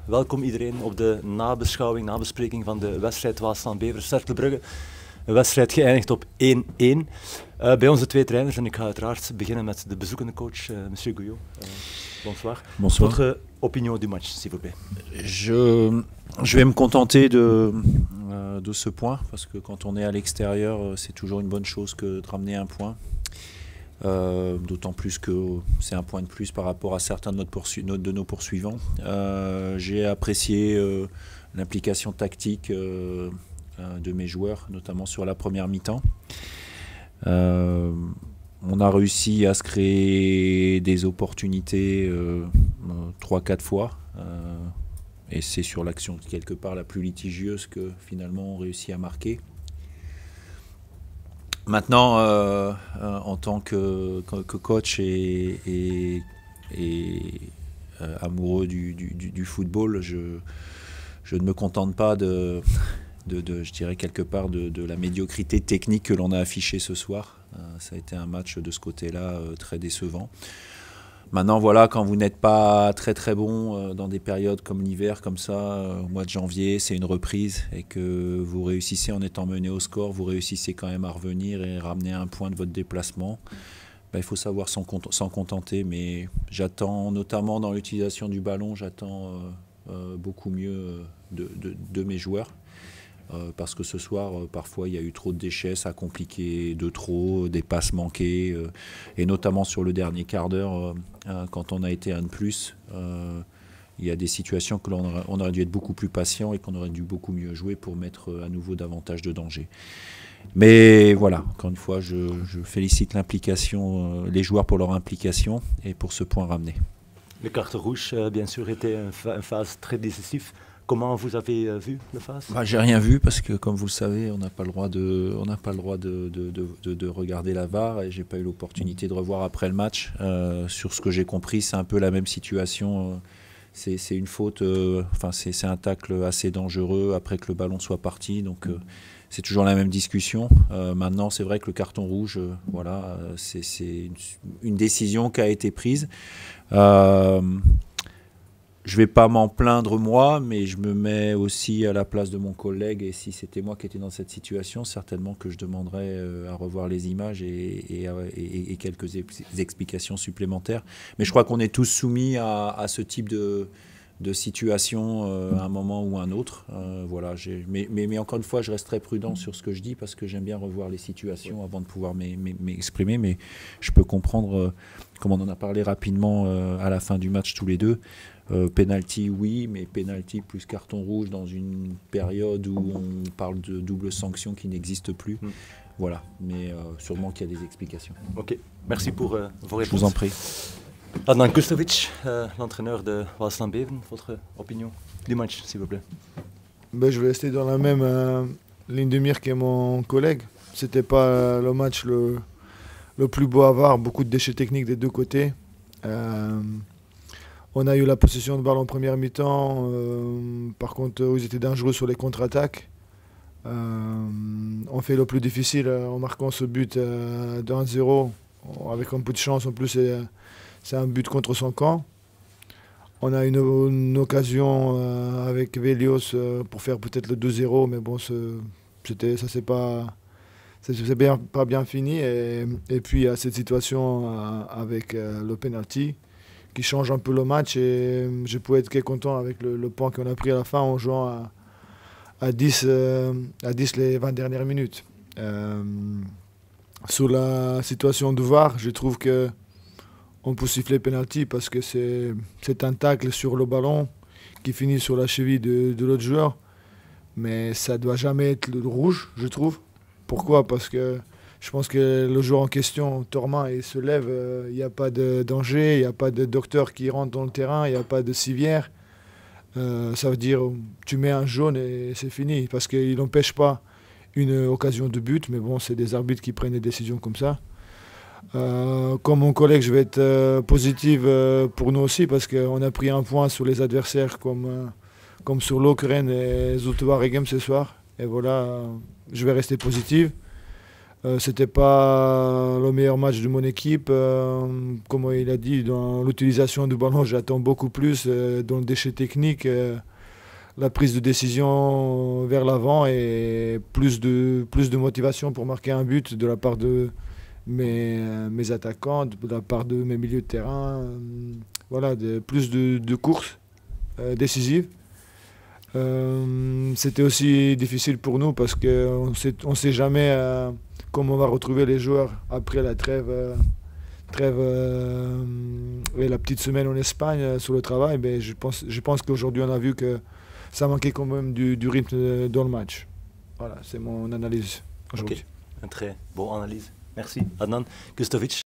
Welkom iedereen op de nabespreking van de wedstrijd Waasland-Beveren-Cercle Brugge. Een wedstrijd geëindigd op 1-1. Bij onze twee trainers, en ik ga uiteraard beginnen met de bezoekende coach, monsieur Gouillot. Bonsoir. Bonsoir. Votre opinion du match, s'il vous plaît. Je vais me contenter de ce point, parce que quand on est à l'extérieur, c'est toujours une bonne chose que de ramener un point. D'autant plus que c'est un point de plus par rapport à certains de nos poursuivants. J'ai apprécié l'implication tactique de mes joueurs, notamment sur la première mi-temps. On a réussi à se créer des opportunités 3-4 fois. Et c'est sur l'action quelque part la plus litigieuse que finalement on réussit à marquer. Maintenant, en tant que coach et amoureux du football, je ne me contente pas je dirais quelque part de la médiocrité technique que l'on a affichée ce soir. Ça a été un match de ce côté-là très décevant. Maintenant, voilà, quand vous n'êtes pas très très bon dans des périodes comme l'hiver, comme ça, au mois de janvier, c'est une reprise, et que vous réussissez en étant mené au score, vous réussissez quand même à revenir et ramener un point de votre déplacement. Ben, il faut savoir s'en contenter, mais j'attends, notamment dans l'utilisation du ballon, j'attends beaucoup mieux de mes joueurs. Parce que ce soir, parfois, il y a eu trop de déchets, ça a compliqué de trop, des passes manquées, et notamment sur le dernier quart d'heure, quand on a été un de plus, il y a des situations que on aurait dû être beaucoup plus patient et qu'on aurait dû beaucoup mieux jouer pour mettre à nouveau davantage de danger. Mais voilà, encore une fois, je félicite l'implication, les joueurs pour leur implication et pour ce point ramené. Le carte rouge, bien sûr, était une phase très décisive. Comment vous avez vu la phase? J'ai rien vu parce que, comme vous le savez, on n'a pas le droit de regarder la VAR, et j'ai pas eu l'opportunité de revoir après le match. Sur ce que j'ai compris, c'est un peu la même situation. C'est une faute, c'est un tacle assez dangereux après que le ballon soit parti. Donc c'est toujours la même discussion. Maintenant, c'est vrai que le carton rouge, voilà, c'est une décision qui a été prise. Je ne vais pas m'en plaindre moi, mais je me mets aussi à la place de mon collègue, et si c'était moi qui étais dans cette situation, certainement que je demanderais à revoir les images et quelques explications supplémentaires. Mais je crois qu'on est tous soumis à ce type de situation à un moment ou à un autre. Voilà, mais encore une fois, je reste très prudent sur ce que je dis, parce que j'aime bien revoir les situations avant de pouvoir m'exprimer. Mais je peux comprendre, comme on en a parlé rapidement à la fin du match tous les deux, penalty, oui, mais penalty plus carton rouge dans une période où on parle de double sanction qui n'existe plus. Voilà, mais sûrement qu'il y a des explications. Ok, merci pour vos réponses. Je vous en prie. Adnan Kustovic, l'entraîneur de Waasland-Beveren, votre opinion du match, s'il vous plaît. Je vais rester dans la même ligne de mire que mon collègue. C'était pas le match le plus beau à voir, beaucoup de déchets techniques des deux côtés. On a eu la possession de ballon en première mi-temps, par contre ils étaient dangereux sur les contre-attaques. On fait le plus difficile en marquant ce but de 1-0, avec un peu de chance. En plus, c'est un but contre son camp. On a une occasion avec Velios pour faire peut-être le 2-0, mais bon, ça c'est pas bien fini. Et puis il y a cette situation avec le penalty qui change un peu le match, et je pouvais être content avec le point qu'on a pris à la fin en jouant à 10 les 20 dernières minutes. Sur la situation de VAR, je trouve qu'on peut siffler penalty parce que c'est un tacle sur le ballon qui finit sur la cheville de l'autre joueur, mais ça ne doit jamais être le rouge, je trouve. Pourquoi? Parce que je pense que le joueur en question, Tormin, il se lève, il n'y a pas de danger, il n'y a pas de docteur qui rentre dans le terrain, il n'y a pas de civière. Ça veut dire tu mets un jaune et c'est fini, parce qu'il n'empêche pas une occasion de but, mais bon, c'est des arbitres qui prennent des décisions comme ça. Comme mon collègue, je vais être positive pour nous aussi, parce qu'on a pris un point sur les adversaires comme sur Lokeren et Zulte Waregem ce soir. Et voilà, je vais rester positive. C'était pas le meilleur match de mon équipe. Comme il a dit, dans l'utilisation du ballon, j'attends beaucoup plus. Dans le déchet technique, la prise de décision vers l'avant et plus de motivation pour marquer un but de la part de mes attaquants, de la part de mes milieux de terrain. Voilà, plus de courses décisives. C'était aussi difficile pour nous parce qu'on ne sait jamais comment on va retrouver les joueurs après la trêve et la petite semaine en Espagne sur le travail. Mais je pense qu'aujourd'hui on a vu que ça manquait quand même du rythme dans le match. Voilà, c'est mon analyse aujourd'hui. Ok, une très bonne analyse. Merci Adnan Kustovic.